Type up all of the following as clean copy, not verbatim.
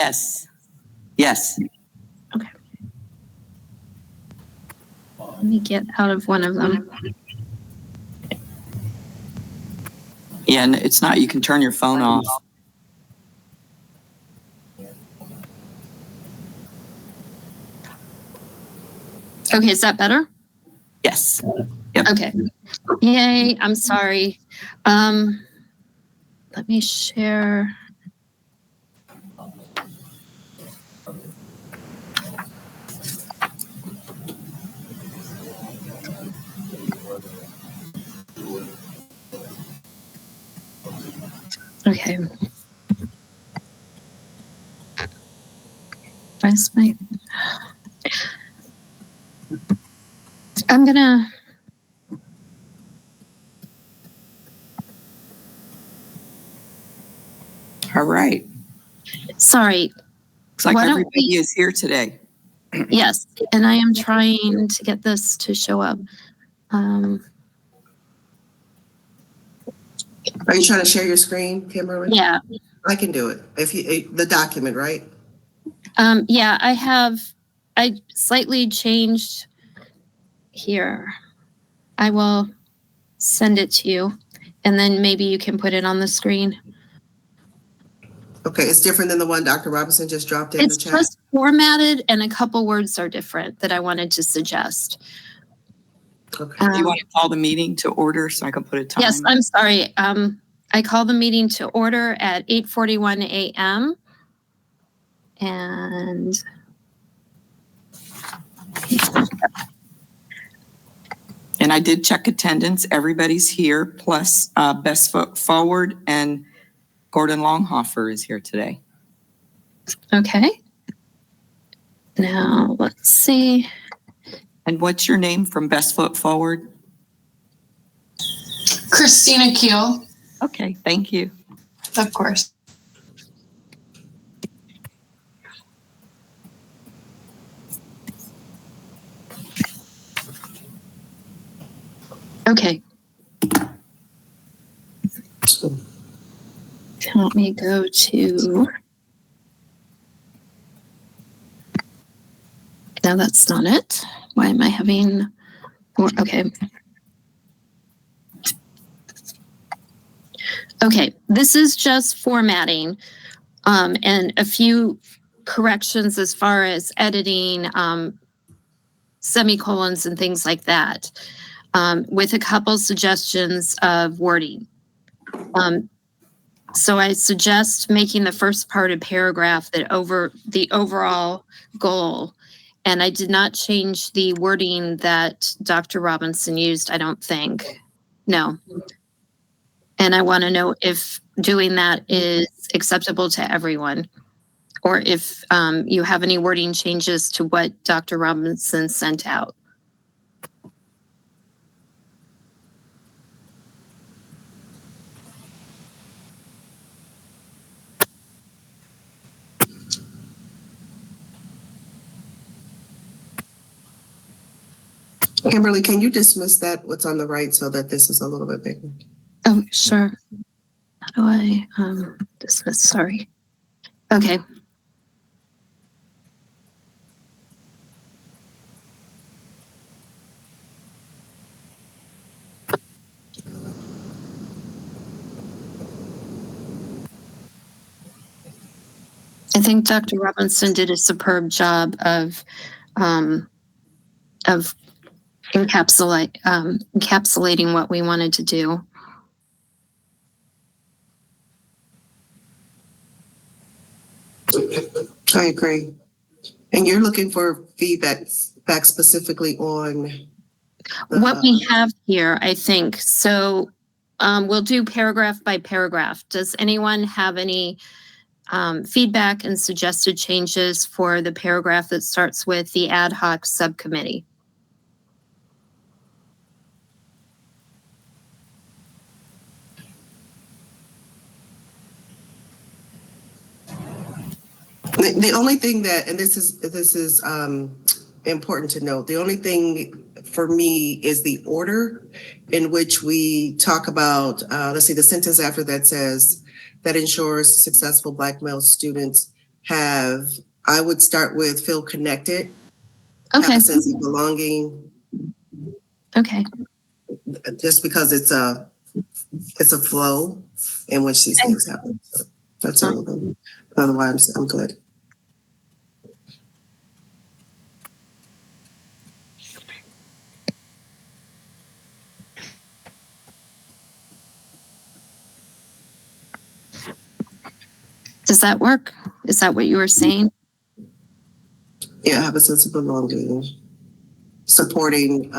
Yes. Yes. Okay. Let me get out of one of them. Yeah, and it's not, you can turn your phone off. Okay, is that better? Yes. Yep. Okay. Yay, I'm sorry. Let me share. Okay. Where's my... I'm gonna... All right. Sorry. Looks like everybody is here today. Yes, and I am trying to get this to show up. Are you trying to share your screen, Kimberly? Yeah. I can do it. If you the document, right? Yeah, I slightly changed here. I will send it to you, and then maybe you can put it on the screen. Okay, it's different than the one Dr. Robinson just dropped in the chat. It's just formatted, and a couple words are different that I wanted to suggest. Okay. Do you want to call the meeting to order so I can put a time? Yes, I'm sorry. I call the meeting to order at 8:41 a.m. And I did check attendance. Everybody's here, plus Best Foot Forward and Gordon Longhofer is here today. okay. Now let's see. And what's your name from Best Foot Forward? Christina Keel. Okay, thank you. Of course. Okay. Let me go to... No, that's not it. Why am I having... Okay. Okay, this is just formatting and a few corrections as far as editing semicolons and things like that, with a couple suggestions of wording. So I suggest making the first part a paragraph that over the overall goal. And I did not change the wording that Dr. Robinson used, I don't think. No. And I want to know if doing that is acceptable to everyone, or if you have any wording changes to what Dr. Robinson sent out. Kimberly, can you dismiss that, what's on the right, so that this is a little bit bigger? Oh, sure. How do I dismiss? Sorry. Okay. I think Dr. Robinson did a superb job of encapsulating what we wanted to do. I agree. And you're looking for feedback specifically on what we have here, I think. So we'll do paragraph by paragraph. Does anyone have any feedback and suggested changes for the paragraph that starts with the ad hoc subcommittee? The only thing that, and this is important to note, the only thing for me is the order in which we talk about, let's see, the sentence after that says, that ensures successful Black male students I would start with feel connected, have Okay. a sense of belonging, Okay. just because it's a flow in which these things happen. So that's all of them. Otherwise, I'm good. Does that work? Is that what you were saying? Yeah, have a sense of belonging, supporting.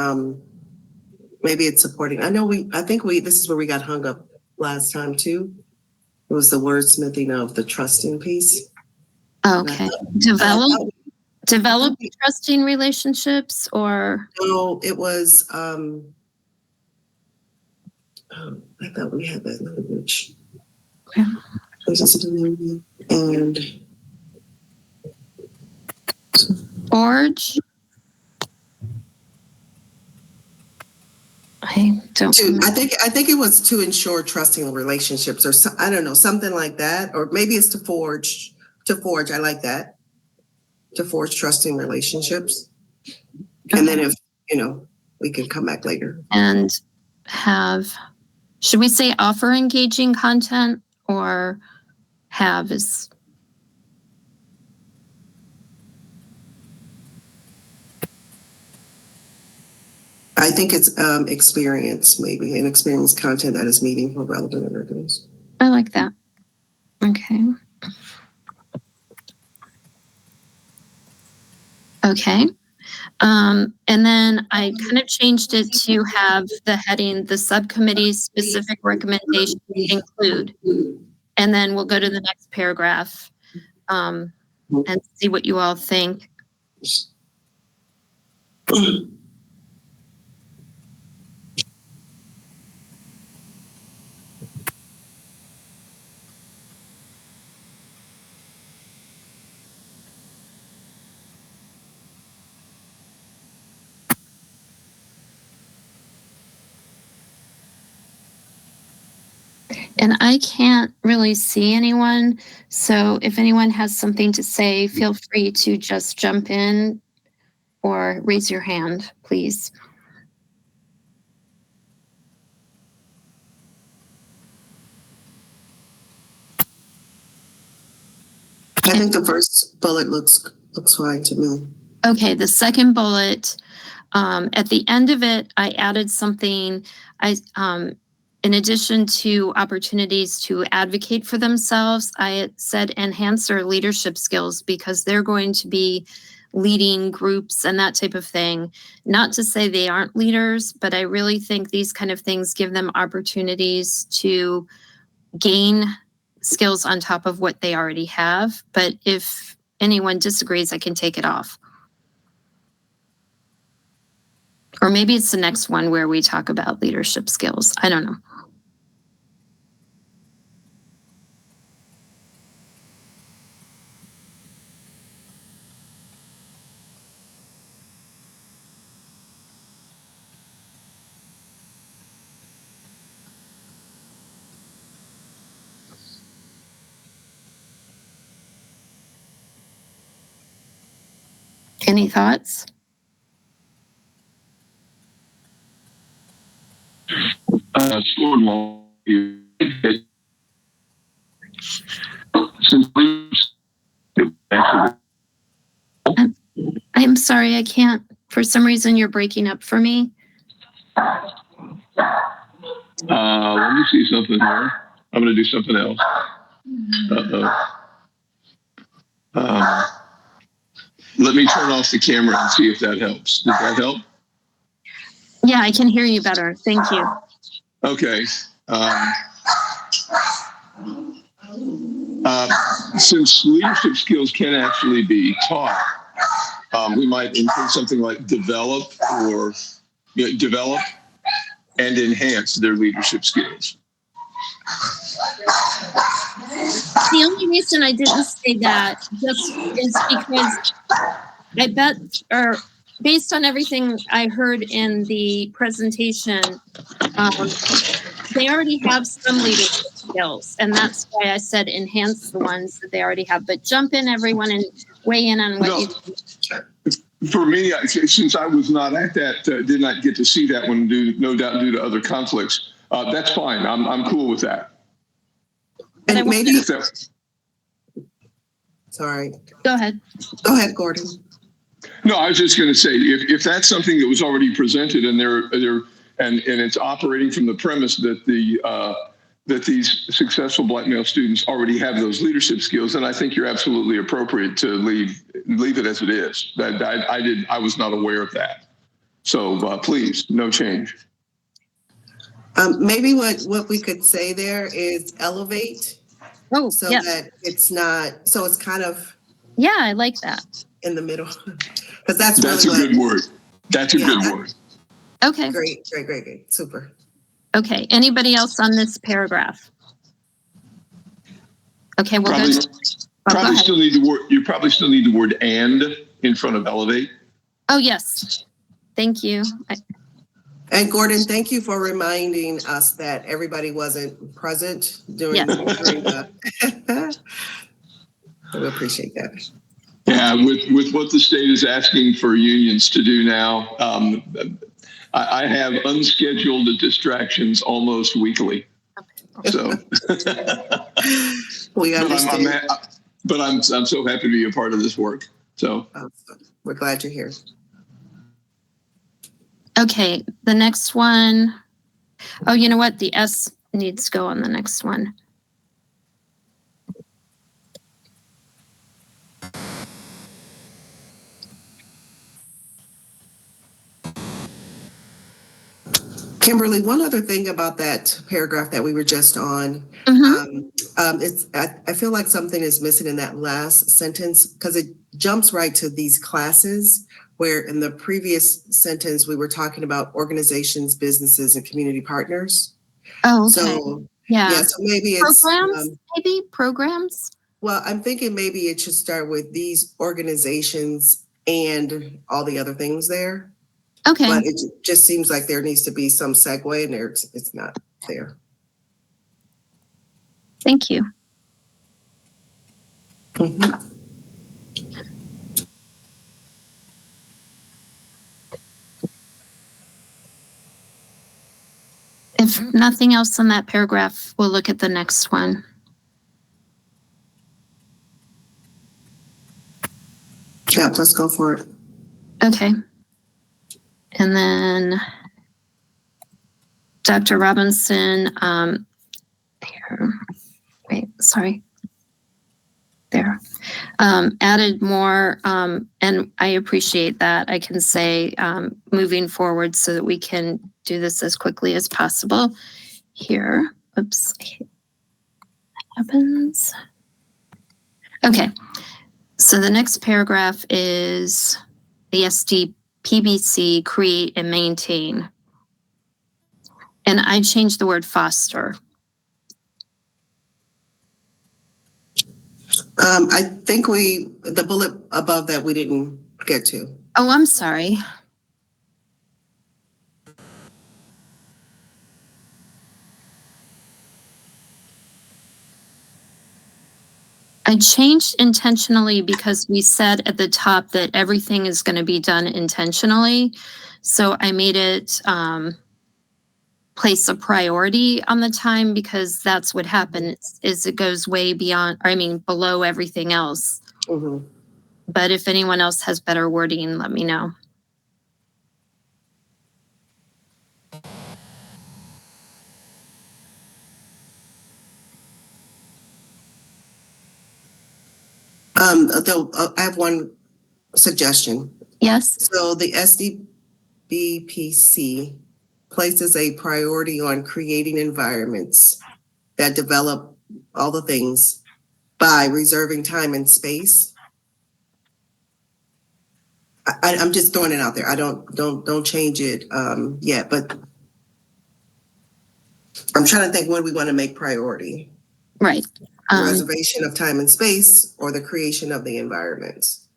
Maybe it's supporting. I think this is where we got hung up last time too. It was the wordsmithing of the trusting piece. Okay. Develop trusting relationships, or No, it was. I thought we had that language. Yeah. And forge. I don't. I think it was to ensure trusting relationships, or I don't know, something like that, or maybe it's to forge. I like that. To forge trusting relationships, and then if we can come back later. And should we say offer engaging content, or have is? I think it's experience, maybe an experience content that is meaningful, relevant, and rigorous. I like that. Okay. Okay. And then I kind of changed it to have the heading, the subcommittee's specific recommendations include, and then we'll go to the next paragraph and see what you all think. And I can't really see anyone. So if anyone has something to say, feel free to just jump in or raise your hand, please. I think the first bullet looks fine to me. Okay, the second bullet, at the end of it, I added something. In addition to opportunities to advocate for themselves, I said enhance their leadership skills, because they're going to be leading groups and that type of thing. Not to say they aren't leaders, but I really think these kind of things give them opportunities to gain skills on top of what they already have. But if anyone disagrees, I can take it off. Or maybe it's the next one where we talk about leadership skills. I don't know. Any thoughts? I'm sorry, I can't. For some reason, you're breaking up for me. Let me see something here. I'm going to do something else. Let me turn off the camera and see if that helps. Does that help? Yeah, I can hear you better. Thank you. Okay. Since leadership skills can actually be taught, we might include something like develop and enhance their leadership skills. The only reason I didn't say that just is because I bet, or based on everything I heard in the presentation, they already have some leadership skills. And that's why I said enhance the ones that they already have, but jump in everyone and weigh in on what No. you. For me, since I was not at that, did not get to see that one, no doubt due to other conflicts, that's fine. I'm cool with that. And maybe, If that- sorry, Go ahead. go ahead, Gordon. No, I was just going to say, if that's something that was already presented and and it's operating from the premise that that these successful Black male students already have those leadership skills, then I think you're absolutely appropriate to leave it as it is. I was not aware of that. So please, no change. Maybe what we could say there is elevate, Oh, so yes. that it's not, so it's kind of Yeah, I like that. in the middle, because that's That's really a good word. That's a good word. Okay. Great, super. Okay. Anybody else on this paragraph? Okay, we'll Probably, go probably ahead. still need the word. You probably still need the word "and" in front of elevate. Oh, yes. Thank you. And Gordon, thank you for reminding us that everybody wasn't present during the. We appreciate that. Yeah, with what the state is asking for unions to do now, I have unscheduled distractions almost weekly. So, We understand. but I'm so happy to be a part of this work. So We're glad you're here. Okay, the next one. Oh, you know what? The S needs to go on the next one. Kimberly, one other thing about that paragraph that we were just on, I feel like something is missing in that last sentence because it jumps right to these classes, where in the previous sentence we were talking about organizations, businesses, and community partners. Oh, okay. So yeah. So maybe it's programs. Well, I'm thinking maybe it should start with these organizations and all the other things there. Okay. But it just seems like there needs to be some segue, and it's not there. Thank you. Mm-hmm. If nothing else on that paragraph, we'll look at the next one. Yeah, let's go for it. Okay. And then Dr. Robinson, there, wait, sorry. There, added more, and I appreciate that. I can say moving forward so that we can do this as quickly as possible. Here, oops, that happens. Okay, so the next paragraph is the SDPBC create and maintain. And I changed the word foster. I think the bullet above that we didn't get to. Oh, I'm sorry. I changed intentionally because we said at the top that everything is going to be done intentionally. So I made it place a priority on the time, because that's what happens is it goes way beyond, or I mean, below everything else. Mm-hmm. But if anyone else has better wording, let me know. I have one suggestion. Yes. So the SDBPC places a priority on creating environments that develop all the things by reserving time and space. I'm just throwing it out there. I don't change it yet, but I'm trying to think what we want to make priority. Right. Reservation of time and space, or the creation of the environments.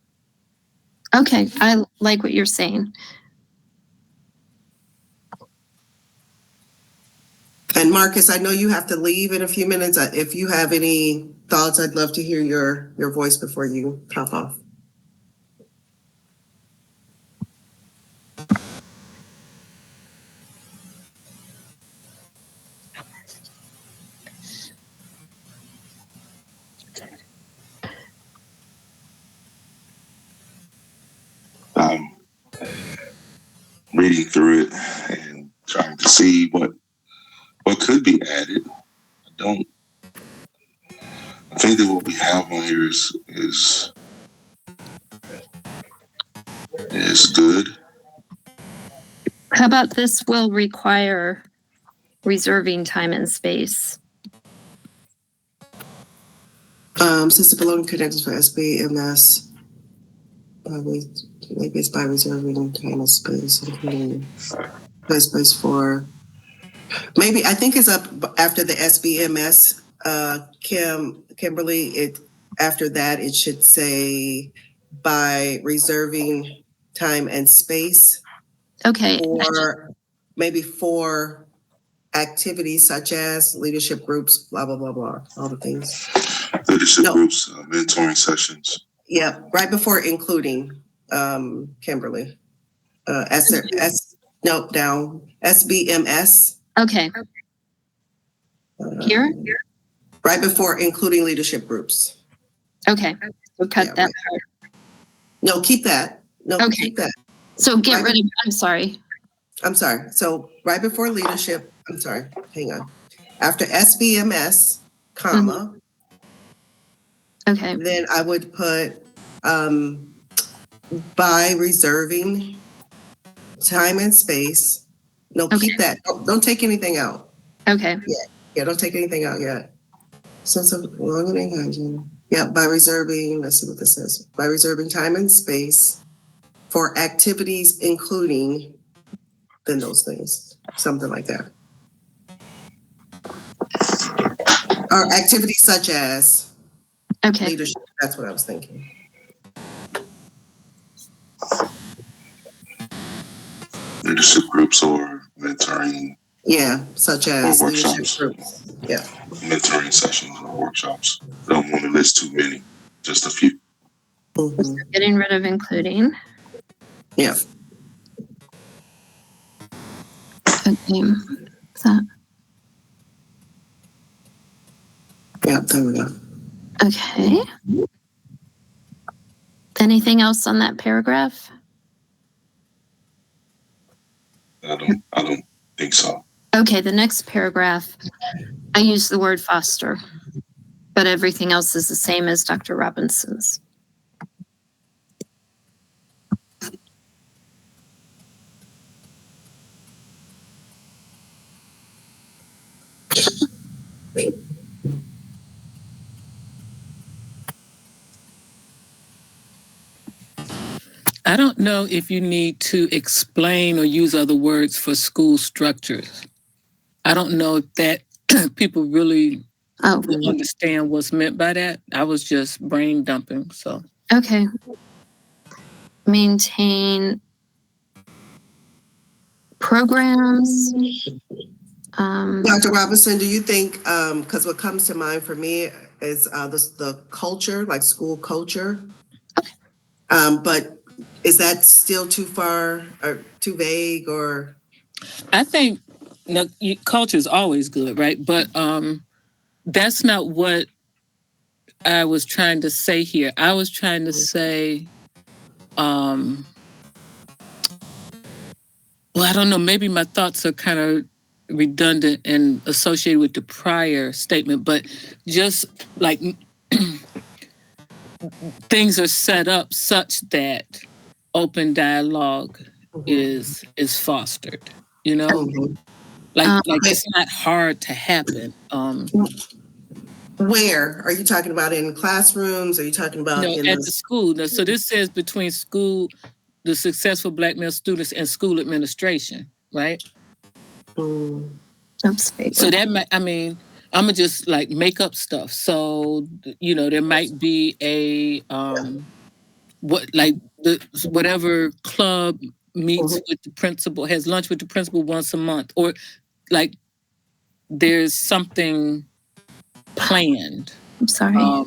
Okay, I like what you're saying. And Marcus, I know you have to leave in a few minutes. If you have any thoughts, I'd love to hear your voice before you pop off. Reading through it and trying to see what could be added. I think that what we have on here is good. How about this will require reserving time and space? Since the below connections for SBMS, maybe it's by reserving time and space, including space for. Maybe I think it's up after the SBMS. Kimberly, after that it should say by reserving time and space. Okay. Or maybe for activities such as leadership groups, blah blah blah blah, all the things. Leadership groups, mentoring sessions. Yeah, right before including, Kimberly. Down SBMS. Okay. Here? Right before including leadership groups. Okay. We'll cut that part. No, keep that. No, Okay. keep that. So get rid of, I'm sorry. So right before leadership, hang on. After SBMS, comma, Okay. then I would put by reserving time and space. No, keep that. Don't take anything out. Okay. Yeah, don't take anything out yet. Sense of belonging and hygiene. Yeah, by reserving, let's see what this says. By reserving time and space for activities including, then those things. Something like that. Or activities such as leadership. That's what I was thinking. Leadership groups or mentoring. Yeah, such as workshops. leadership groups. Yeah. Mentoring sessions or workshops. Don't want to list too many, just a few. Mm-hmm. Getting rid of including. Yeah. Okay. That. Yeah, there we go. Okay. Anything else on that paragraph? I don't think so. Okay, the next paragraph, I use the word foster, but everything else is the same as Dr. Robinson's. I don't know if you need to explain or use other words for school structures. I don't know if that people really will understand what's meant by that. I was just brain dumping, so. Okay. Maintain programs. Dr. Robinson, do you think, because what comes to mind for me is the culture, like school culture. But is that still too far or too vague or? I think culture is always good, right? But that's not what I was trying to say here. I was trying to say, well, I don't know, maybe my thoughts are kind of redundant and associated with the prior statement, but just like things are set up such that open dialogue is fostered, you know? Like it's not hard to happen. Where are you talking about? In classrooms? Are you talking about at the school? No, so this says between school, the successful Black male students and school administration, right? So that might, I mean, I'm gonna just like make up stuff. So there might be a whatever club meets with the principal, has lunch with the principal once a month, or like there's something planned. I'm sorry. Like,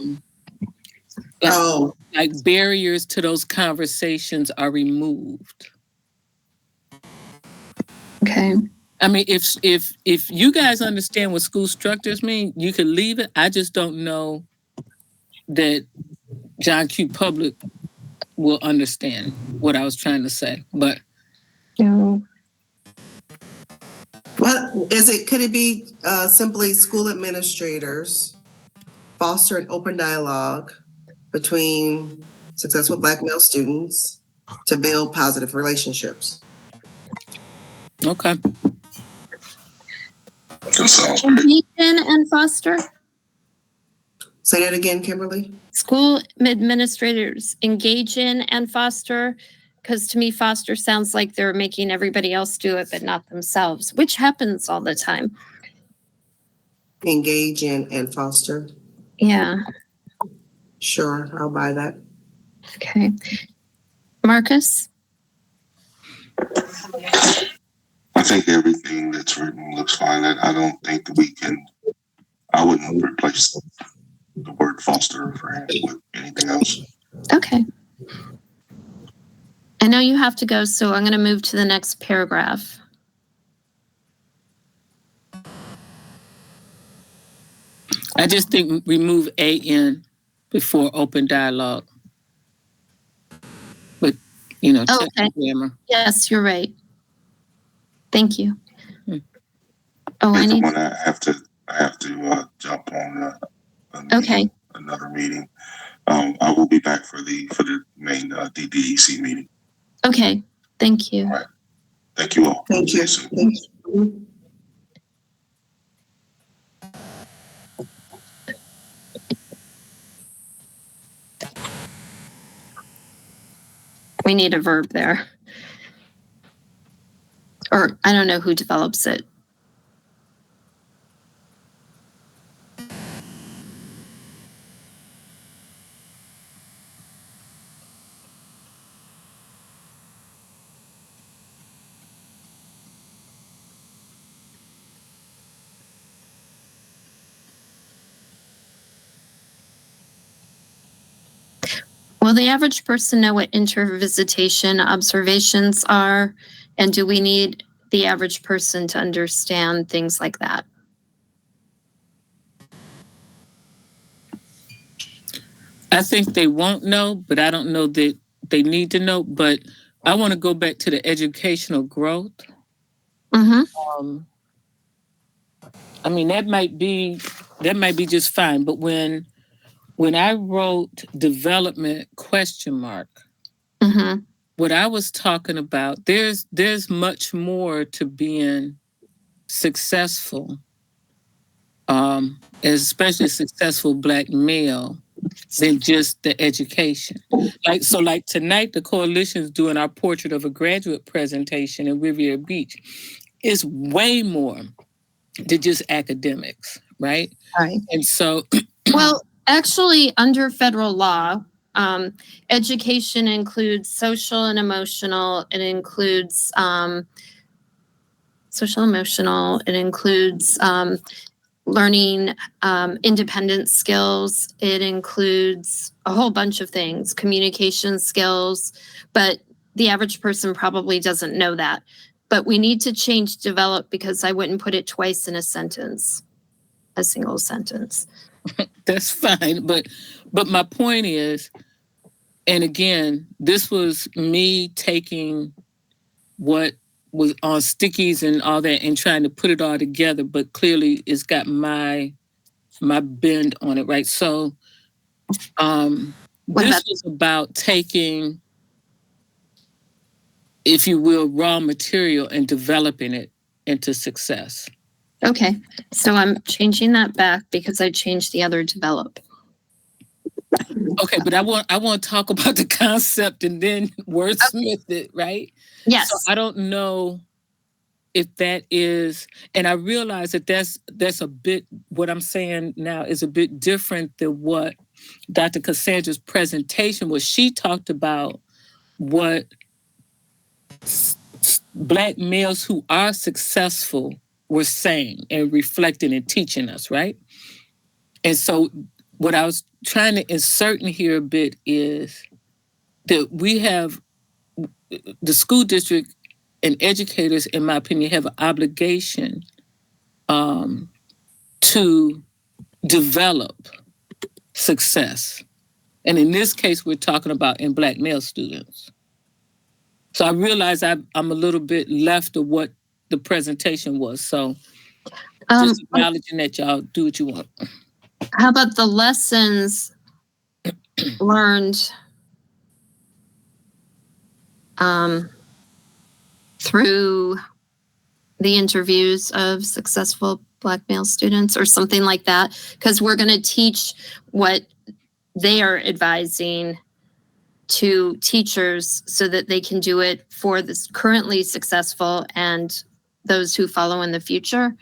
Oh, like barriers to those conversations are removed. Okay. I mean, if you guys understand what school structures mean, you can leave it. I just don't know that John Q. Public will understand what I was trying to say. But No. what is it? Could it be simply school administrators foster an open dialogue between successful Black male students to build positive relationships? okay. That sounds great. Engage in and foster. Say that again, Kimberly. School administrators engage in and foster, because to me, foster sounds like they're making everybody else do it, but not themselves, which happens all the time. Engage in and foster. Yeah. Sure, I'll buy that. Okay. Marcus? I think everything that's written looks fine. I don't think I wouldn't replace the word foster with anything else. Okay. I know you have to go, so I'm going to move to the next paragraph. I just think remove AN before open dialogue. But, check the grammar. Yes, you're right. Thank you. Oh, When I have to jump on another meeting. I will be back for the main DDEC meeting. Okay. Thank you. All right. Thank you all. Thank you. Thank you. We need a verb there. Or I don't know who develops it. Will the average person know what intervisitation observations are? And do we need the average person to understand things like that? I think they won't know, but I don't know that they need to know. But I want to go back to the educational growth. Mm-hmm. I mean, that might be just fine. But when I wrote development ? Mm-hmm. What I was talking about, there's much more to being successful, especially a successful Black male, than just the education. Like tonight, the coalition's doing our portrait of a graduate presentation in Riviera Beach. It's way more than just academics, right? Right. And so, well, actually, under federal law, education includes social and emotional. It includes social, emotional. It includes learning independent skills. It includes a whole bunch of things, communication skills, but the average person probably doesn't know that. But we need to change develop because I wouldn't put it twice in a sentence, a single sentence. That's fine. But my point is, and again, this was me taking what was on stickies and all that and trying to put it all together, but clearly it's got my bend on it, right? So this is about taking, if you will, raw material and developing it into success. Okay, so I'm changing that back because I changed the other develop. Okay, but I want to talk about the concept and then wordsmith it, right? Yes. So I don't know if that is, and I realize that that's a bit, what I'm saying now is a bit different than what Dr. Cassandra's presentation was. She talked about what Black males who are successful were saying and reflecting and teaching us, right? And so what I was trying to insert in here a bit is that we have the school district and educators, in my opinion, have an obligation to develop success. And in this case, we're talking about in Black male students. So I realize I'm a little bit left of what the presentation was. So just acknowledging that y'all do what you want. How about the lessons learned through the interviews of successful Black male students or something like that? Because we're going to teach what they are advising to teachers so that they can do it for the currently successful and those who follow in the future.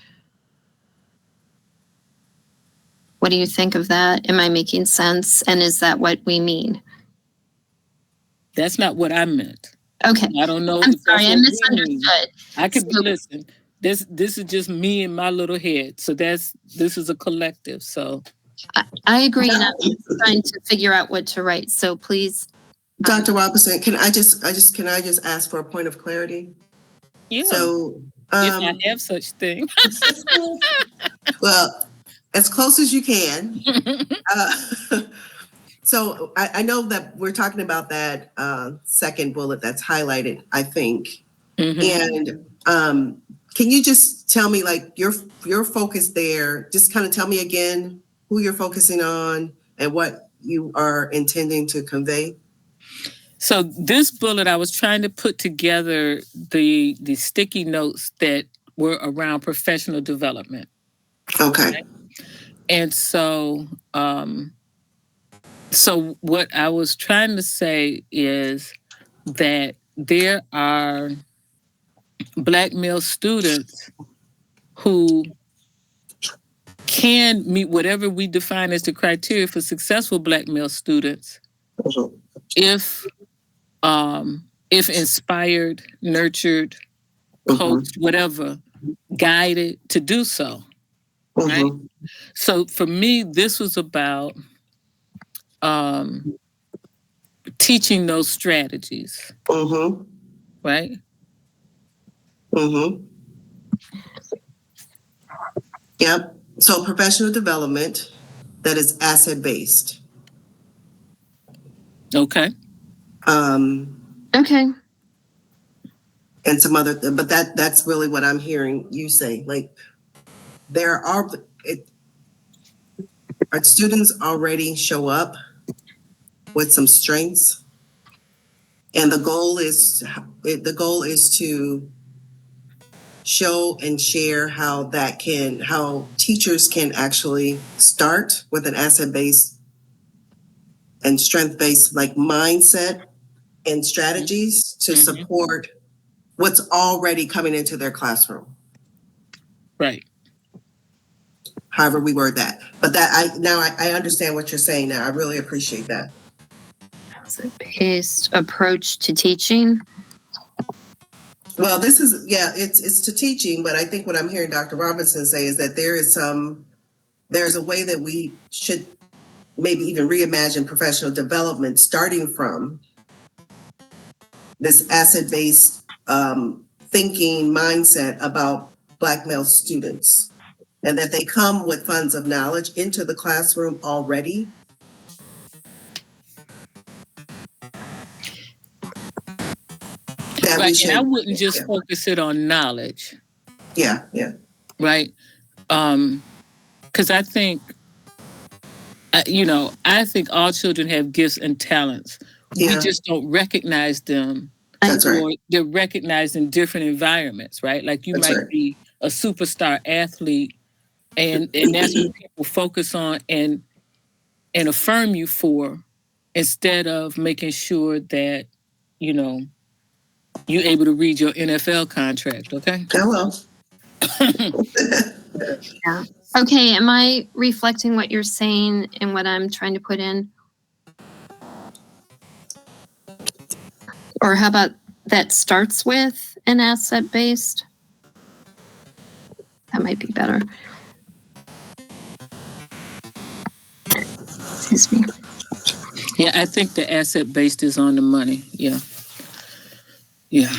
What do you think of that? Am I making sense? And is that what we mean? That's not what I meant. Okay. I don't know. I'm sorry, I misunderstood. I could listen. This is just me in my little head. So this is a collective. So I agree, and I'm trying to figure out what to write. So please, Dr. Robinson, can I just ask for a point of clarity? yeah. So, if I have such thing. well, as close as you can. So I know that we're talking about that second bullet that's highlighted, I think. Mm-hmm. And can you just tell me, like, your focus there? Just kind of tell me again who you're focusing on and what you are intending to convey. So this bullet, I was trying to put together the sticky notes that were around professional development. Okay. Right? And so, so what I was trying to say is that there are Black male students who can meet whatever we define as the criteria for successful Black male students if inspired, nurtured, coached, whatever, guided to do so. Right? So for me, this was about teaching those strategies. Right? Yep. So professional development that is asset-based. Okay. Okay. And some other, but that's really what I'm hearing you say. Like, our students already show up with some strengths, and the goal is to show and share how teachers can actually start with an asset-based and strength-based, like, mindset and strategies to support what's already coming into their classroom. Right. However we word that. But I understand what you're saying now. I really appreciate that. Asset-based approach to teaching. Well, this is, it's to teaching, but I think what I'm hearing Dr. Robinson say is that there's a way that we should maybe even reimagine professional development, starting from this asset-based thinking mindset about Black male students, and that they come with funds of knowledge into the classroom already. Right, and I wouldn't just focus it on knowledge. Yeah. Right? Because I think, I think all children have gifts and talents. Yeah. We just don't recognize them. That's right. They're recognized in different environments, right? Like you might be a superstar athlete, and that's what people focus on and affirm you for, instead of making sure that, you're able to read your NFL contract, okay? Hello. Yeah. Okay, am I reflecting what you're saying and what I'm trying to put in? Or how about that starts with an asset-based? That might be better. Excuse me. Yeah, I think the asset-based is on the money. Yeah. Yeah.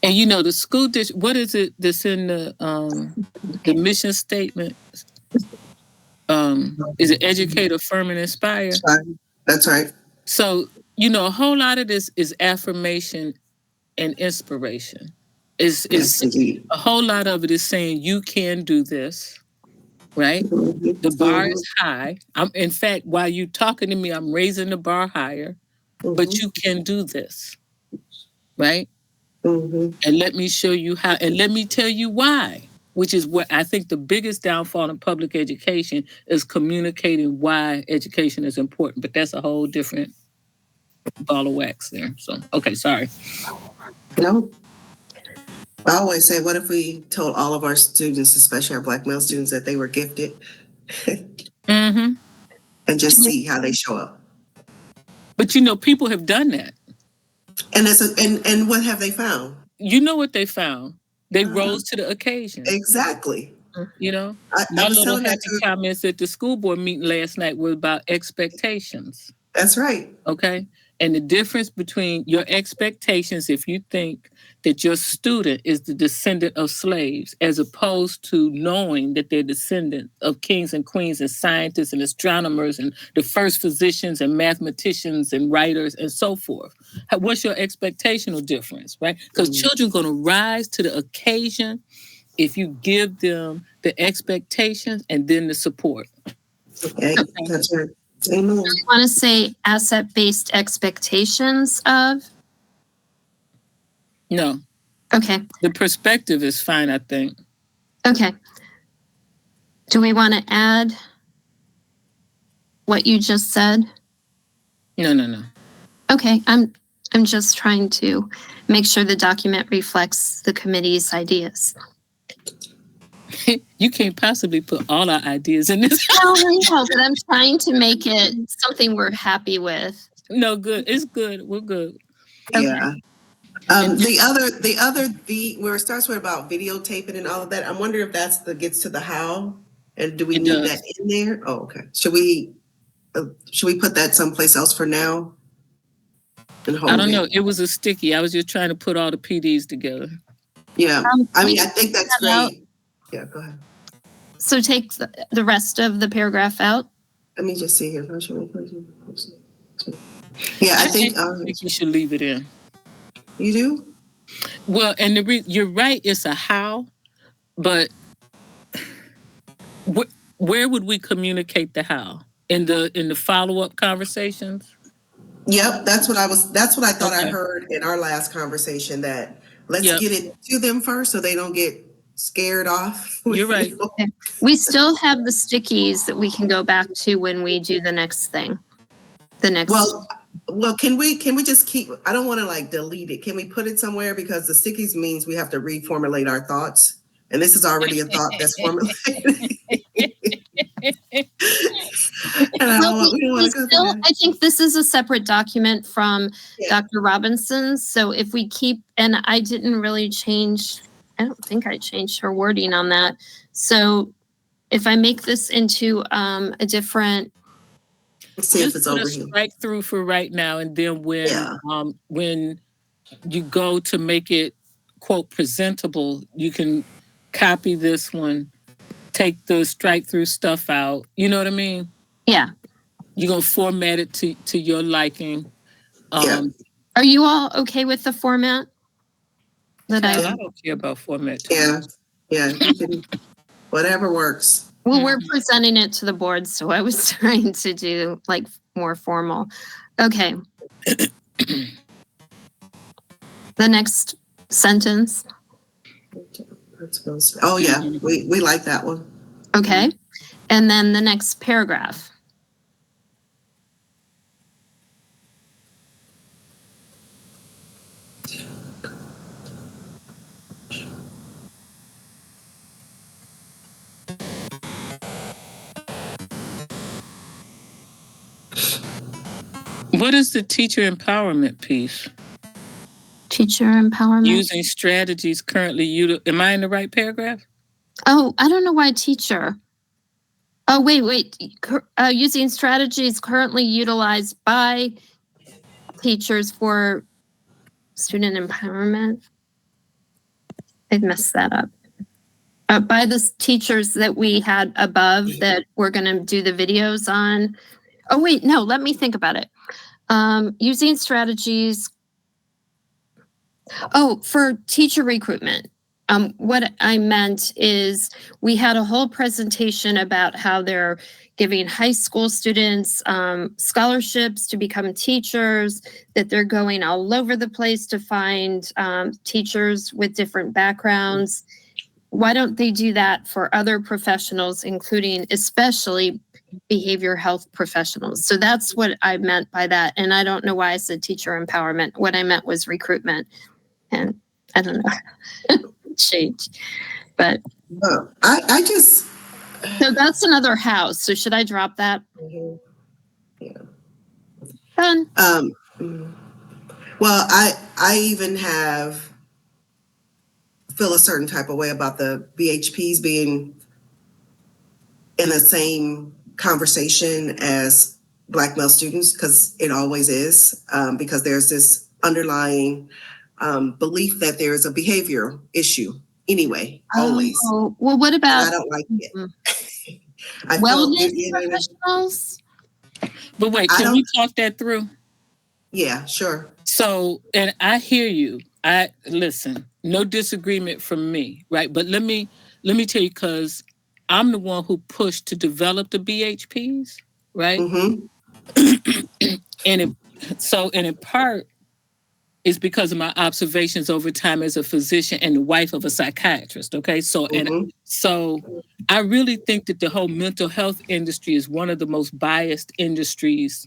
And you know, the school district, what is it that's in the mission statement? Is it educate, affirm, and inspire? That's right. So, you know, a whole lot of this is affirmation and inspiration. Is a whole lot of it is saying you can do this, right? The bar is high. In fact, while you're talking to me, I'm raising the bar higher, but you can do this, right? And let me show you how, and let me tell you why, which is what I think the biggest downfall in public education is communicating why education is important. But that's a whole different ball of wax there. So, okay, sorry. No. I always say, what if we told all of our students, especially our Black male students, that they were gifted? And just see how they show up. But you know, people have done that. And what have they found? You know what they found? They rose to the occasion. Exactly. You know, my little happy comments at the school board meeting last night were about expectations. That's right. Okay. And the difference between your expectations, if you think that your student is the descendant of slaves, as opposed to knowing that they're descendant of kings and queens and scientists and astronomers and the first physicians and mathematicians and writers and so forth. What's your expectational difference, right? Because children are going to rise to the occasion if you give them the expectations and then the support. Okay. That's right. Amen. I want to say asset-based expectations of? No. Okay. The perspective is fine, I think. Okay. Do we want to add what you just said? No. Okay. I'm just trying to make sure the document reflects the committee's ideas. You can't possibly put all our ideas in this. No, but I'm trying to make it something we're happy with. No, good. It's good. We're good. Okay. Yeah. Where it starts with about videotaping and all of that, I'm wondering if that's gets to the how, and do we need that in there? Oh, okay. Should we put that someplace else for now? I don't know. It was a sticky. I was just trying to put all the PDs together. Yeah. I mean, I think that's great. Yeah, go ahead. So take the rest of the paragraph out. Let me just see here. Yeah, I think you should leave it in. You do? Well, and you're right. It's a how, but where would we communicate the how? In the follow-up conversations? Yep, that's what I thought I heard in our last conversation, that let's get it to them first so they don't get scared off. You're right. Okay. We still have the stickies that we can go back to when we do the next thing. Well, can we just keep, I don't want to like delete it. Can we put it somewhere? Because the stickies means we have to reformulate our thoughts. And this is already a thought that's formulated. I think this is a separate document from Dr. Robinson. So if we keep, and I didn't really change, I don't think I changed her wording on that. So if I make this into a different, let's see if it's over here. Strike through for right now, and then when you go to make it quote presentable, you can copy this one, take the strike through stuff out. You know what I mean? Yeah. You're gonna format it to your liking. Are you all okay with the format? I don't care about format. Yeah. You can, whatever works. Well, we're presenting it to the board, so I was trying to do like more formal. Okay. The next sentence. Oh yeah, we like that one. Okay. And then the next paragraph. What is the teacher empowerment piece? Teacher empowerment. Using strategies currently am I in the right paragraph? Oh, I don't know why teacher. Oh, wait. Using strategies currently utilized by teachers for student empowerment. I messed that up. By the teachers that we had above that we're going to do the videos on. Oh, wait, no, let me think about it. Using strategies. Oh, for teacher recruitment. What I meant is we had a whole presentation about how they're giving high school students scholarships to become teachers, that they're going all over the place to find teachers with different backgrounds. Why don't they do that for other professionals, including especially behavior health professionals? So that's what I meant by that. And I don't know why I said teacher empowerment. What I meant was recruitment. And I don't know, change. But I just. So that's another house. So should I drop that? Yeah. Done. Well, I even feel a certain type of way about the BHPs being in the same conversation as Black male students, because it always is, because there's this underlying belief that there's a behavior issue anyway, always. Oh, well, what about? And I don't like it. I wellness professionals? But wait, can we talk that through? Yeah, sure. So, and I hear you. Listen, no disagreement from me, right? But let me tell you, because I'm the one who pushed to develop the BHPs, right? Mm-hmm. And in part, it's because of my observations over time as a physician and the wife of a psychiatrist. Okay, so so I really think that the whole mental health industry is one of the most biased industries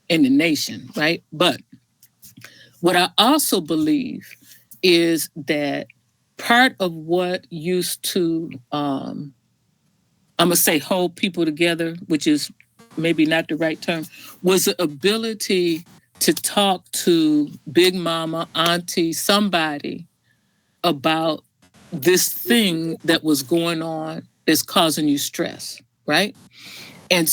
in the nation, right? But what I also believe is that part of what used to, I'm gonna say hold people together, which is maybe not the right term, was the ability to talk to big mama, auntie, somebody about this thing that was going on that's causing you stress, right? And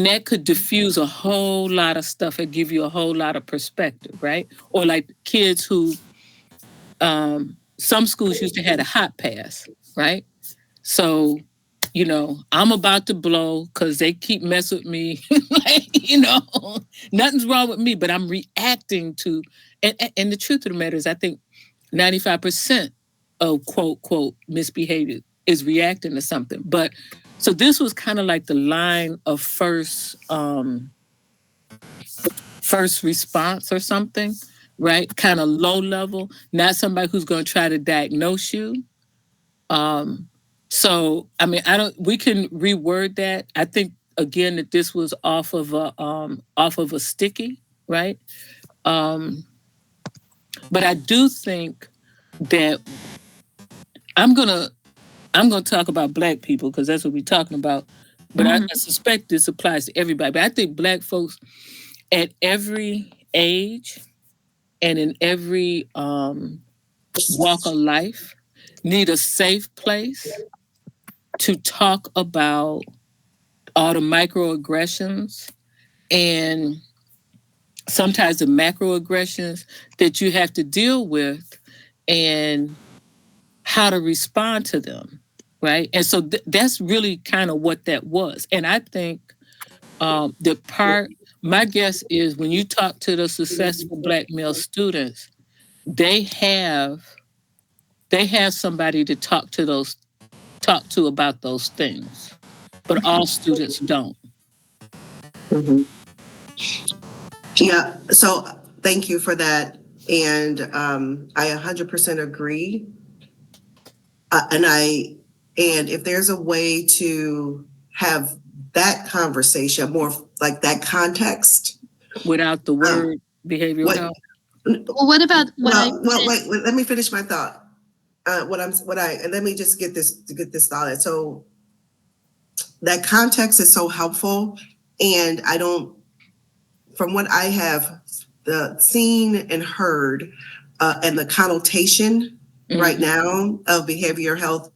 that could diffuse a whole lot of stuff and give you a whole lot of perspective, right? Or like kids who, some schools used to have a hot pass, right? So, I'm about to blow because they keep messing with me. Nothing's wrong with me, but I'm reacting to, and the truth of the matter is I think 95% of quote misbehavior is reacting to something. But so this was kind of like the line of first response or something, right? Kind of low level, not somebody who's going to try to diagnose you. So, I mean, we can reword that. I think again that this was off of a sticky, right? But I do think that I'm gonna talk about Black people because that's what we're talking about. But I suspect this applies to everybody. But I think Black folks at every age and in every walk of life need a safe place to talk about all the microaggressions and sometimes the macroaggressions that you have to deal with and how to respond to them, right? And so that's really kind of what that was. And I think my guess is when you talk to the successful Black male students, they have somebody to talk to about those things, but all students don't. Mm-hmm. Yeah, so thank you for that. And I 100% agree. And if there's a way to have that conversation, more like that context. Without the word behavioral health. Well, what about wait, let me finish my thought. Let me just get this thought. So that context is so helpful. And from what I have seen and heard, and the connotation right now of behavioral health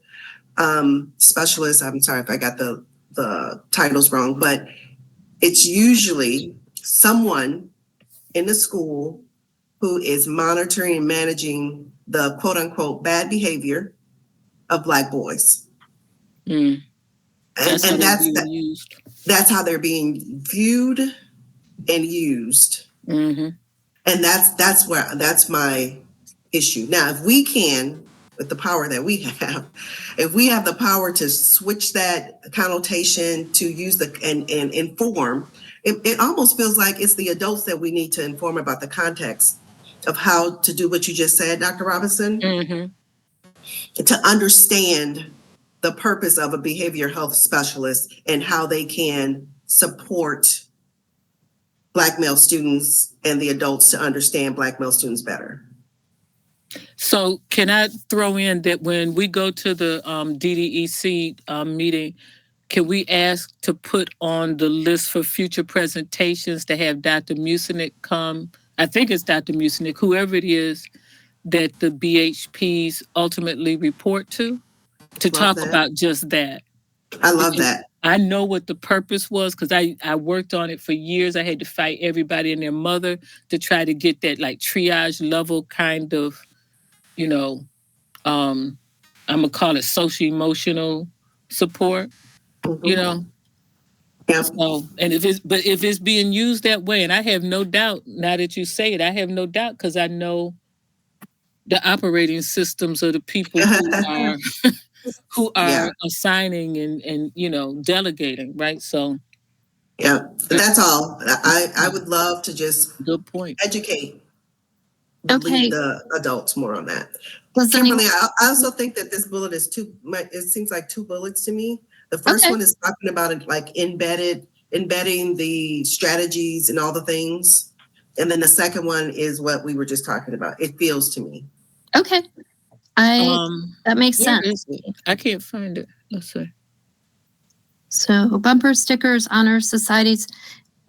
specialist, I'm sorry if I got the titles wrong, but it's usually someone in the school who is monitoring and managing the quote unquote bad behavior of Black boys. Mm. And Used. That's how they're being viewed and used. Mm-hmm. And that's my issue. Now, if we can, with the power that we have, if we have the power to switch that connotation to use and inform, it almost feels like it's the adults that we need to inform about the context of how to do what you just said, Dr. Robinson, to understand the purpose of a behavioral health specialist and how they can support Black male students and the adults to understand Black male students better. So can I throw in that when we go to the DDEC meeting, can we ask to put on the list for future presentations to have Dr. Mucinek come? I think it's Dr. Mucinek, whoever it is that the BHPs ultimately report to talk about just that. I love that. I know what the purpose was because I worked on it for years. I had to fight everybody and their mother to try to get that like triage level kind of, you know, I'm gonna call it social emotional support, you know. Yeah. So, and if it's being used that way, and I have no doubt, now that you say it, I have no doubt because I know the operating systems of the people who are assigning and you know delegating, right? So yeah, that's all. I would love to just good point. Educate Okay. the adults more on that. Does Kimberly, I also think that this bullet is it seems like two bullets to me. The first one is talking about it like embedding the strategies and all the things. And then the second one is what we were just talking about. It feels to me. Okay. That makes sense. I can't find it. Let's see. So bumper stickers, honor societies.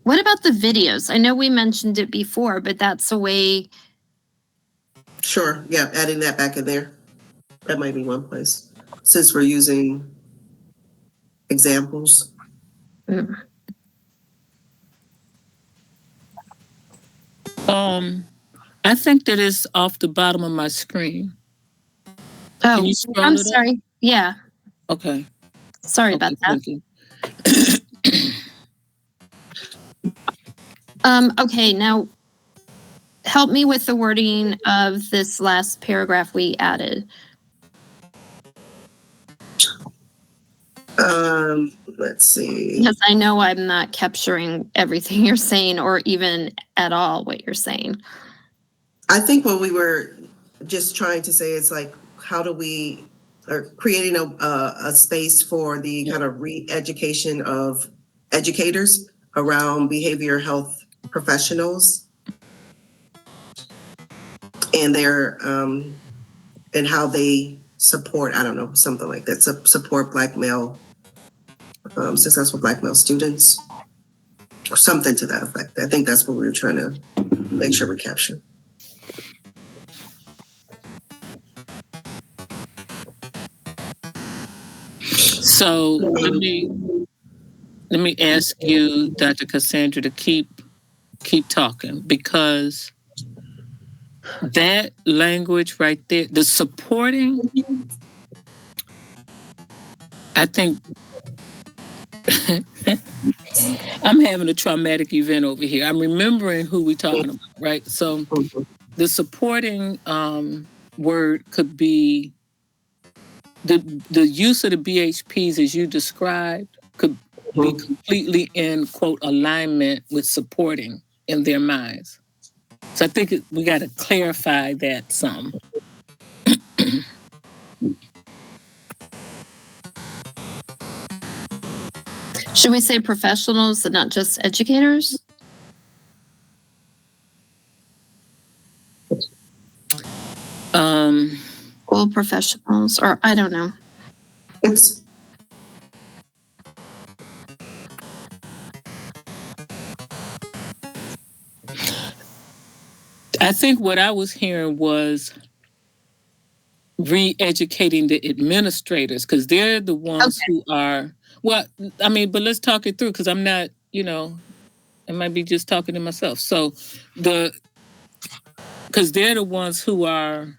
What about the videos? I know we mentioned it before, but that's a way. Sure. Yeah. Adding that back in there. That might be one place since we're using examples. I think that is off the bottom of my screen. Oh, I'm sorry. Yeah. Okay. Sorry about that. Okay, now help me with the wording of this last paragraph we added. Let's see. Because I know I'm not capturing everything you're saying or even at all what you're saying. I think what we were just trying to say is like, how do we are creating a space for the kind of re-education of educators around behavioral health professionals and their and how they support, I don't know, something like that, support Black male, successful Black male students or something to that effect. I think that's what we were trying to make sure we capture. So let me ask you, Dr. Cassandra, to keep talking because that language right there, the supporting, I think I'm having a traumatic event over here. I'm remembering who we're talking about, right? So the supporting word could be the use of the BHPs as you described could be completely in quote alignment with supporting in their minds. So I think we got to clarify that some. Should we say professionals and not just educators? School professionals, or I don't know. I think what I was hearing was re-educating the administrators, because they're the ones who are, well, I mean, but let's talk it through, because I'm not, I might be just talking to myself. So because they're the ones who are,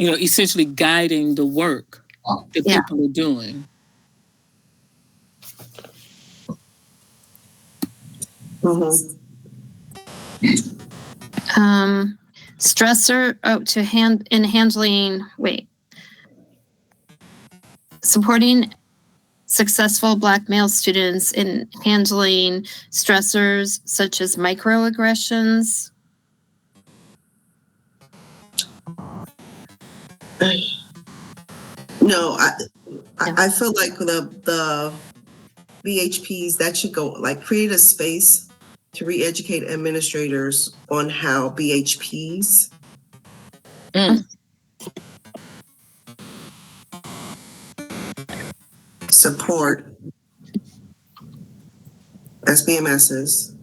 essentially guiding the work that people are doing. Mm-hmm. Stressor supporting successful Black male students in handling stressors such as microaggressions. No, I feel like the BHPs, that should go, like, create a space to re-educate administrators on how BHPs support SBMSs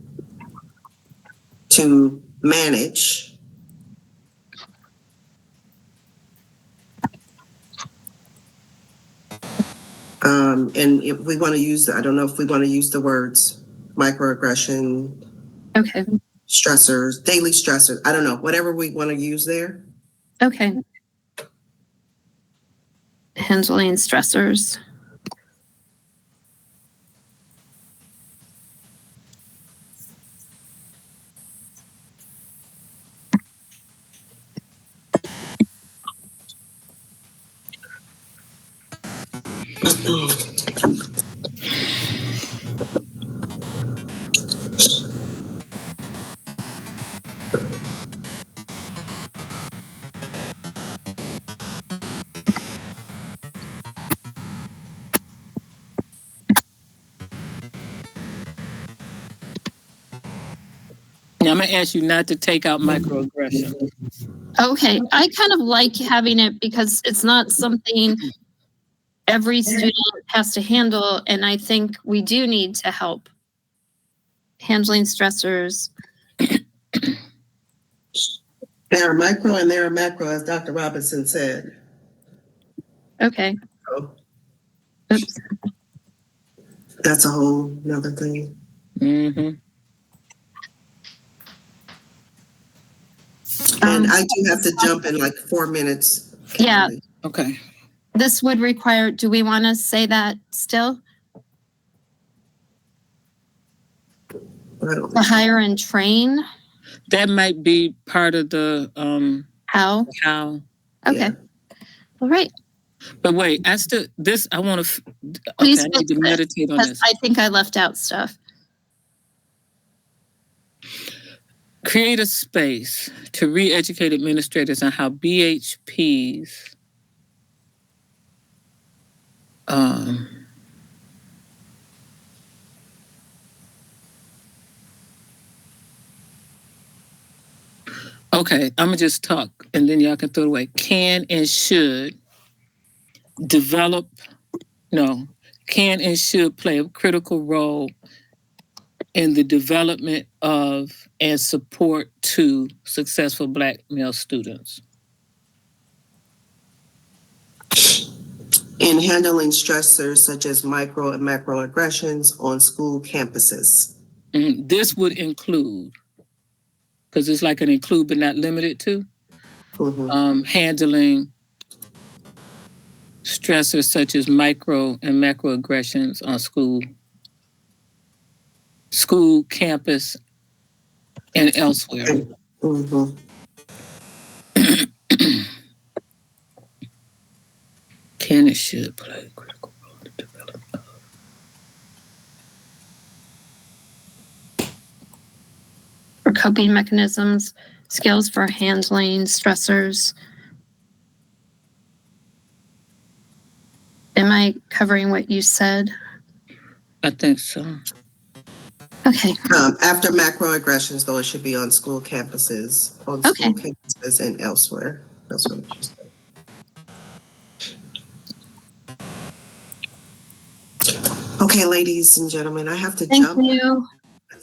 to manage and if we want to use, I don't know if we want to use the words microaggression, Okay. stressors, daily stressors, I don't know, whatever we want to use there. Okay. Handling stressors. Now, I'm going to ask you not to take out microaggression. Okay. I kind of like having it because it's not something every student has to handle. And I think we do need to help handling stressors. There are micro and there are macro, as Dr. Robinson said. Okay. So Oops. that's a whole nother thing. Mm-hmm. And I do have to jump in like 4 minutes. Yeah. Okay. This would require, do we want to say that still? To hire and train? That might be part of the How? Okay. Yeah. All right. But wait, I want to. Please I need to meditate on because this. I think I left out stuff. Create a space to re-educate administrators on how BHPs okay, I'm gonna just talk and then y'all can throw it away. Can and should play a critical role in the development of and support to successful Black male students. In handling stressors such as micro and macroaggressions on school campuses. This would include, because it's like an include but not limited to, handling stressors such as micro and macroaggressions on school campus and elsewhere. Can and should play a critical role in the development For coping mechanisms, skills for handling stressors. Am I covering what you said? I think so. Okay. After macroaggressions, though, it should be on school campuses, and elsewhere. That's what you said. Okay, ladies and gentlemen, I have to jump. Thank you.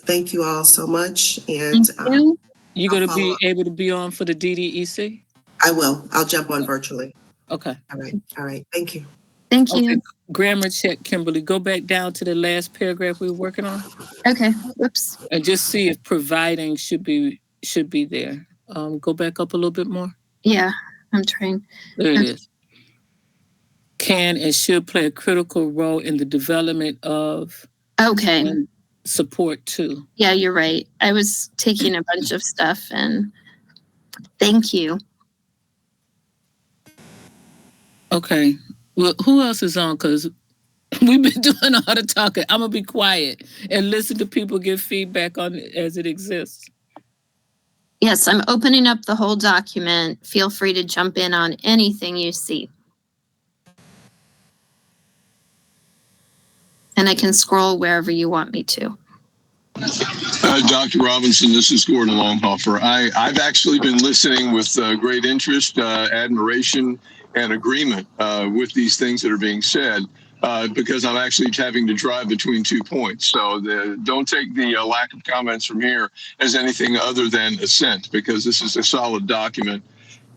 Thank you all so much. And Thank you. You're going to be able to be on for the DDEC? I will. I'll jump on virtually. Okay. All right. All right. Thank you. Thank Okay. you. Grammar check, Kimberly. Go back down to the last paragraph we were working on Okay. Whoops. and just see if providing should be there. Go back up a little bit more. Yeah, I'm trying. There it is. Can and should play a critical role in the development of Okay. support too. Yeah, you're right. I was taking a bunch of stuff and thank you. Okay. Well, who else is on? Because we've been doing all the talking. I'm going to be quiet and listen to people give feedback on it as it exists. Yes, I'm opening up the whole document. Feel free to jump in on anything you see. And I can scroll wherever you want me to. Dr. Robinson, this is Gordon Longhofer. I've actually been listening with great interest, admiration, and agreement with these things that are being said because I'm actually having to drive between 2 points. So don't take the lack of comments from here as anything other than assent, because this is a solid document.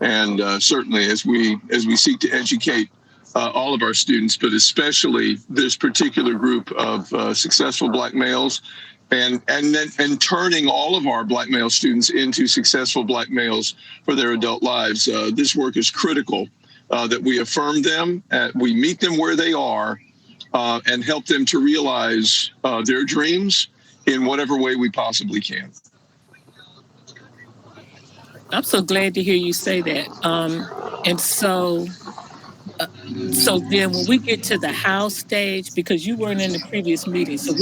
And certainly as we seek to educate all of our students, but especially this particular group of successful Black males, and turning all of our Black male students into successful Black males for their adult lives. This work is critical, that we affirm them, we meet them where they are, and help them to realize their dreams in whatever way we possibly can. I'm so glad to hear you say that. And so then when we get to the house stage, because you weren't in the previous meeting, so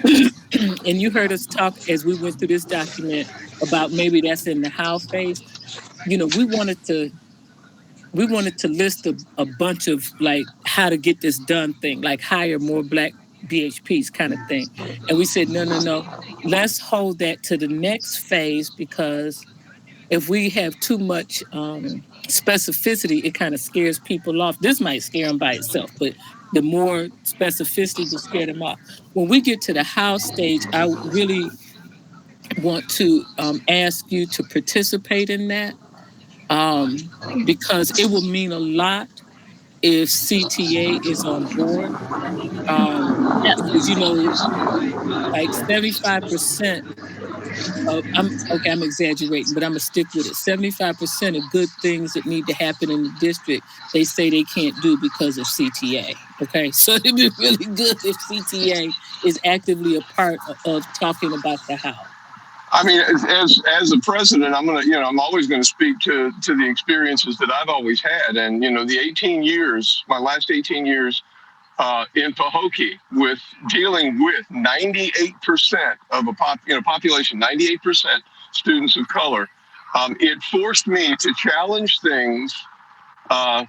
and you heard us talk as we went through this document about maybe that's in the how phase. You know, we wanted to list a bunch of like how to get this done thing, like hire more Black BHPs kind of thing. And we said, no, let's hold that to the next phase, because if we have too much specificity, it kind of scares people off. This might scare them by itself, but the more specificity will scare them off. When we get to the house stage, I really want to ask you to participate in that because it will mean a lot if CTA is on board. Because, you know, like 75%, I'm exaggerating, but I'm gonna stick with it. 75% of good things that need to happen in the district, they say they can't do because of CTA. Okay, so it'd be really good if CTA is actively a part of talking about the how. I mean, as a president, I'm always going to speak to the experiences that I've always had, and my last 18 years. In Pahokee, with dealing with 98% of a population, 98% students of color, it forced me to challenge things that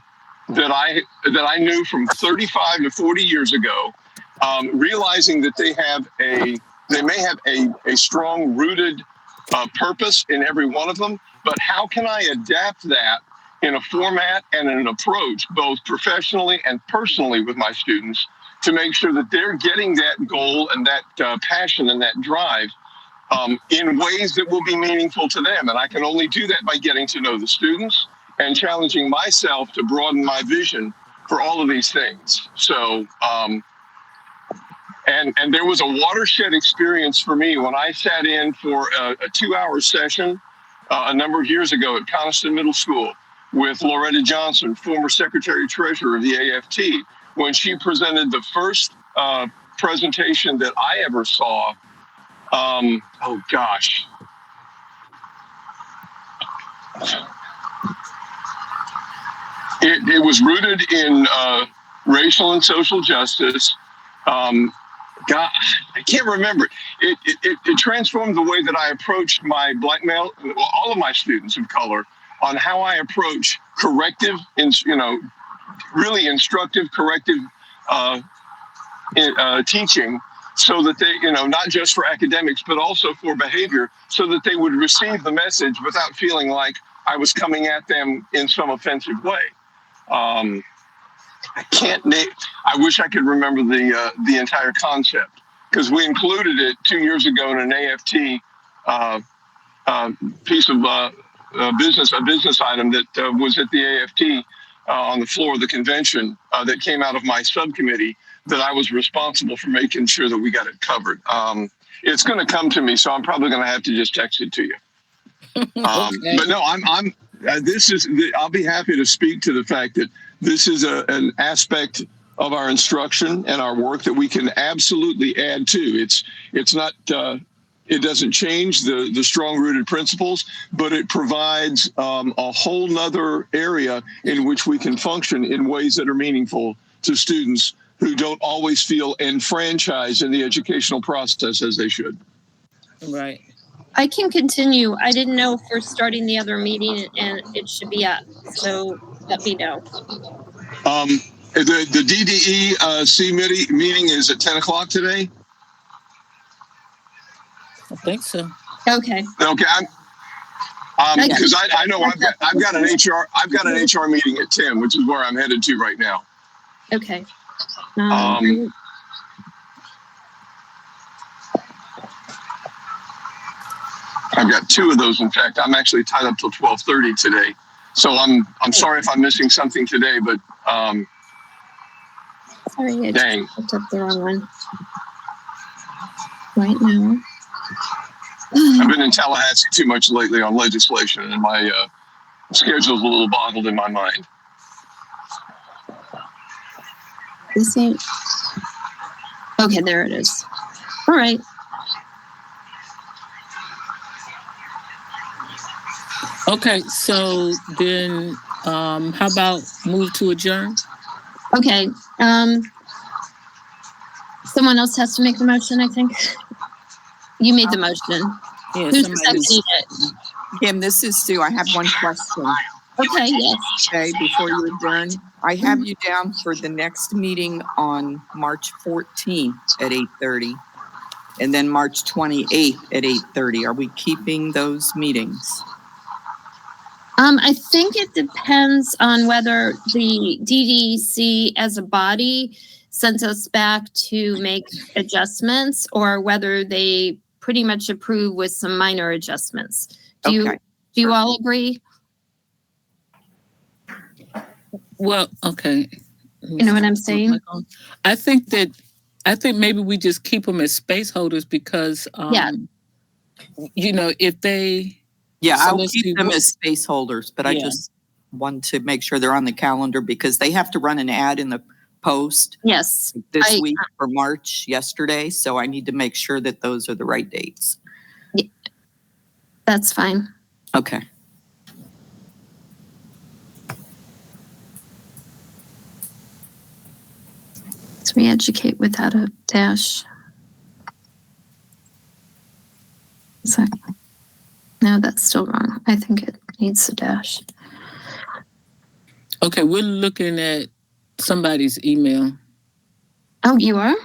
I knew from 35 to 40 years ago, realizing that they may have a strong rooted purpose in every one of them, but how can I adapt that in a format and an approach, both professionally and personally with my students, to make sure that they're getting that goal and that passion and that drive in ways that will be meaningful to them. And I can only do that by getting to know the students and challenging myself to broaden my vision for all of these things. So, and there was a watershed experience for me when I sat in for a 2-hour session a number of years ago at Coniston Middle School with Loretta Johnson, former Secretary Treasurer of the AFT, when she presented the first presentation that I ever saw. It was rooted in racial and social justice. I can't remember. It transformed the way that I approached my Black male, all of my students of color, on how I approach corrective, really instructive, corrective teaching, so that they, not just for academics, but also for behavior, so that they would receive the message without feeling like I was coming at them in some offensive way. I wish I could remember the entire concept, because we included it 2 years ago in an AFT piece of a business item that was at the AFT on the floor of the convention that came out of my subcommittee that I was responsible for making sure that we got it covered. It's going to come to me, so I'm probably going to have to just text it to you. Okay. But no, I'll be happy to speak to the fact that this is an aspect of our instruction and our work that we can absolutely add to. It's not, it doesn't change the strong rooted principles, but it provides a whole nother area in which we can function in ways that are meaningful to students who don't always feel enfranchised in the educational process as they should. Right. I can continue. I didn't know if we're starting the other meeting and it should be up. So let me know. The DDEC meeting is at 10 o'clock today. I think so. Okay. Okay, because I know I've got an HR meeting at 10, which is where I'm headed to right now. Okay. I've got two of those. In fact, I'm actually tied up till 12:30 today. So I'm sorry if I'm missing something today, but Sorry, I dang. just picked up the wrong one. Right now. I've been in Tallahassee too much lately on legislation, and my schedule's a little boggled in my mind. This ain't. Okay, there it is. All right. Okay, so then how about move to adjourn? Okay. Someone else has to make the motion, I think. You made the motion. Yeah, Who's somebody seconding it? Kim, this is Sue. I have one question. Okay, yes. Okay, before you adjourn, I have you down for the next meeting on March 14th at 8:30, and then March 28th at 8:30. Are we keeping those meetings? I think it depends on whether the DDEC as a body sends us back to make adjustments or whether they pretty much approve with some minor adjustments. Do you all agree? Well, okay. You know what I'm saying? I think maybe we just keep them as space holders because, you know, if they. Yeah, So I'll let's keep see them what- as space holders, but I Yeah. just want to make sure they're on the calendar because they have to run an ad in the Post Yes. this week for March yesterday. So I need to make sure that those are the right dates. That's fine. Okay. Let's re-educate without a dash. So, no, that's still wrong. I think it needs a dash. Okay, we're looking at somebody's email. Oh, you are?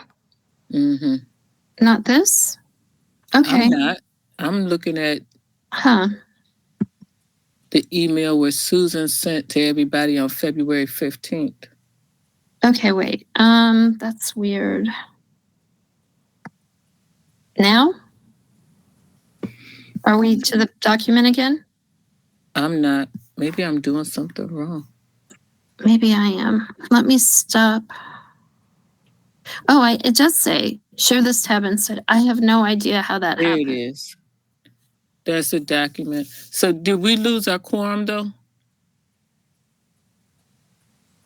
Mm-hmm. Not this? Okay. I'm not. I'm looking at Huh. the email where Susan sent to everybody on February 15th. Okay, wait. That's weird. Now? Are we to the document again? I'm not. Maybe I'm doing something wrong. Maybe I am. Let me stop. Oh, it does say share this tab instead. I have no idea how that There happened. it is. That's a document. So did we lose our quorum though?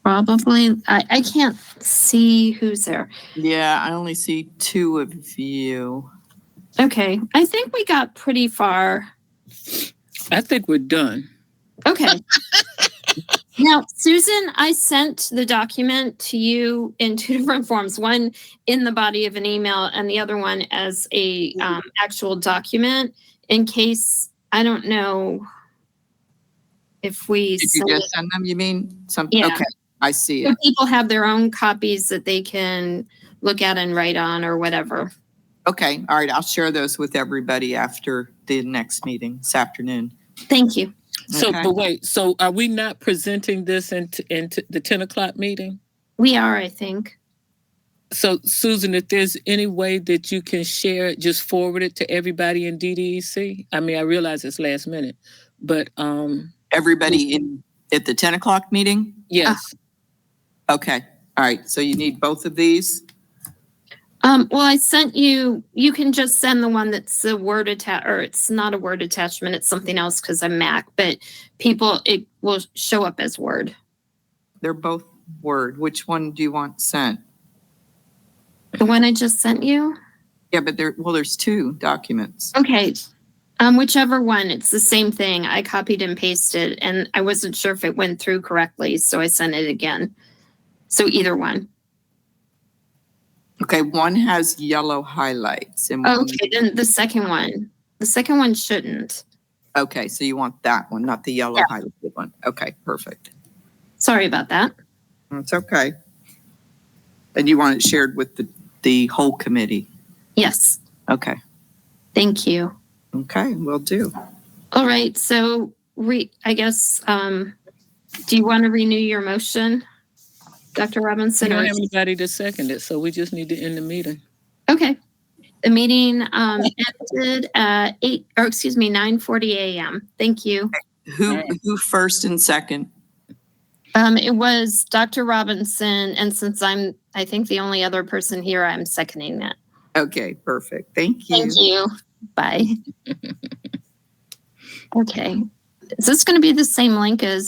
Probably. I can't see who's there. Yeah, I only see two of you. Okay. I think we got pretty far. I think we're done. Okay. Now, Susan, I sent the document to you in two different forms. One in the body of an email and the other one as a actual document in case, I don't know if we Did you just send them, you mean? Yeah. Okay, I see so it. people have their own copies that they can look at and write on or whatever. Okay, all right, I'll share those with everybody after the next meeting this afternoon. Thank you. So, Okay. but wait, so are we not presenting this into the 10 o'clock meeting? We are, I think. So Susan, if there's any way that you can share it, just forward it to everybody in DDEC. I mean, I realize it's last minute, but Everybody at the 10 o'clock meeting? yes. Okay. All right. So you need both of these? Well, I sent you, you can just send the one that's a Word or it's not a Word attachment, it's something else because I'm Mac, but it will show up as Word. They're both Word. Which one do you want sent? The one I just sent you? Yeah, but there's two documents. Okay. Whichever one, it's the same thing. I copied and pasted and I wasn't sure if it went through correctly, so I sent it again. So either one. Okay, one has yellow highlights and one, Okay, then the second one shouldn't. okay, so you want that one, not the yellow Yeah. highlighted one. Okay, perfect. Sorry about that. It's okay. And you want it shared with the whole committee? Yes, Okay. thank you. Okay, will do. All right, so I guess, do you want to renew your motion, Dr. We Robinson? don't have anybody to second it, so we just need to end the meeting. Okay. The meeting ended at 9:40 a.m. Thank you. Who first and second? It was Dr. Robinson, and since I think the only other person here, I'm seconding that. Okay, perfect. Thank you. Thank you. Bye. Okay. Is this going to be the same link as